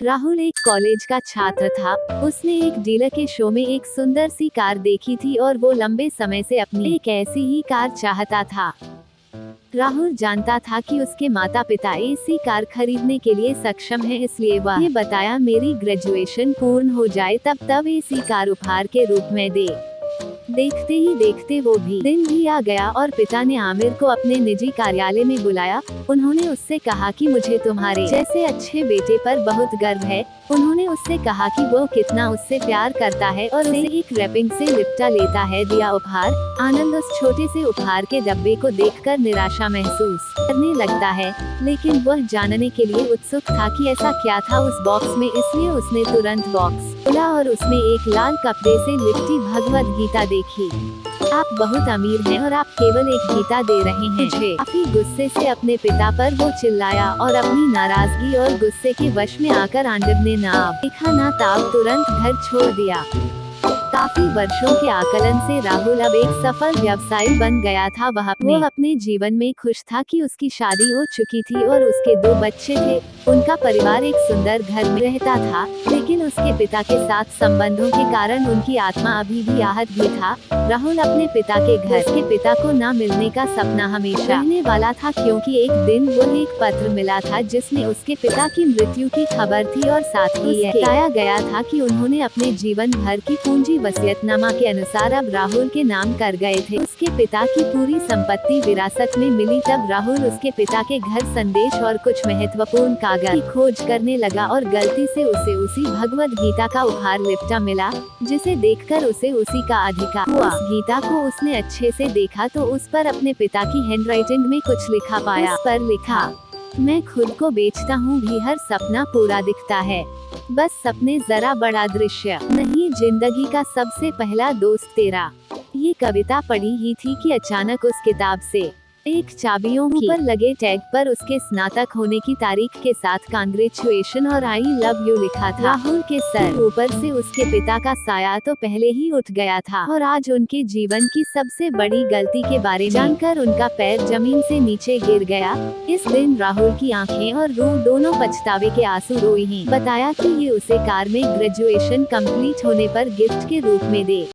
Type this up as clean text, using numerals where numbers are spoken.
राहुल एक कॉलेज का छात्र था। उसने एक डीलर के शो में एक सुंदर सी कार देखी थी और वो लंबे समय से अपनी एक ऐसी ही कार चाहता था। राहुल जानता था कि उसके माता पिता ऐसी कार खरीदने के लिए सक्षम हैं, इसलिए वह ये बताया मेरी ग्रेजुएशन पूर्ण हो जाए तब ऐसी कार उपहार के रूप में दे। देखते ही देखते वो दिन भी आ गया और पिता ने आमिर को अपने निजी कार्यालय में बुलाया। उन्होंने उससे कहा कि मुझे तुम्हारे जैसे अच्छे बेटे पर बहुत गर्व है। उन्होंने उससे कहा कि वो कितना उससे प्यार करता है और उसे एक रैपिंग से लिपटा लेता है। दिया उपहार। आनंद उस छोटे से उपहार के डब्बे को देखकर निराशा महसूस करने लगता है, लेकिन वह जानने के लिए उत्सुक था कि ऐसा क्या था उस बॉक्स में, इसलिए उसने तुरंत बॉक्स खोला और उसमें एक लाल कपड़े से लिपटी भगवद गीता देखी। आप बहुत अमीर हैं और आप केवल एक गीता दे रहे हैं मुझे। काफी गुस्से से अपने पिता पर वो चिल्लाया और अपनी नाराजगी और गुस्से के वश में आकर आनंद ने देखा ना ताब तुरंत घर छोड़ दिया। काफी वर्षों के आकलन से राहुल अब एक सफल व्यवसायी बन गया था। वह अपने जीवन में खुश था कि उसकी शादी हो चुकी थी और उसके 2 बच्चे थे। उनका परिवार एक सुंदर घर में रहता था, लेकिन उसके पिता के साथ संबंधों के कारण उनकी आत्मा अभी भी आहत भी था। राहुल अपने पिता के घर के पिता को न मिलने का सपना हमेशा रहने वाला था, क्योंकि एक दिन वो एक पत्र मिला था जिसमें उसके पिता की मृत्यु की खबर थी और साथ ही यह बताया गया था कि उन्होंने अपने जीवन भर की पूंजी वसीयतनामा के अनुसार अब राहुल के नाम कर गए थे। उसके पिता की पूरी संपत्ति विरासत में मिली। तब राहुल उसके पिता के घर संदेश और कुछ महत्वपूर्ण कागज की खोज करने लगा और गलती से उसे उसी भगवद गीता का उपहार लिपटा मिला, जिसे देखकर उसे उसी का अधिकार हुआ। उस गीता को उसने अच्छे से देखा तो उस पर अपने पिता की हैंडराइटिंग में कुछ लिखा पाया। उस पर लिखा, मैं खुद को बेचता हूँ भी हर सपना पूरा दिखता है, बस सपने जरा बड़ा दृश्य नहीं, जिंदगी का सबसे पहला दोस्त तेरा। ये कविता पढ़ी ही थी कि अचानक उस किताब से एक चाबियों पर लगे टैग पर उसके स्नातक होने की तारीख के साथ कांग्रेचुएशन और आई लव यू लिखा था। राहुल के सर ऊपर से उसके पिता का साया तो पहले ही उठ गया था और आज उनके जीवन की सबसे बड़ी गलती के बारे में जानकर उनका पैर जमीन से नीचे गिर गया। इस दिन राहुल की आंखें और रूह दोनों पछतावे के आंसू रोई हैं। बताया कि ये उसे कार में ग्रेजुएशन कंप्लीट होने पर गिफ्ट के रूप में दे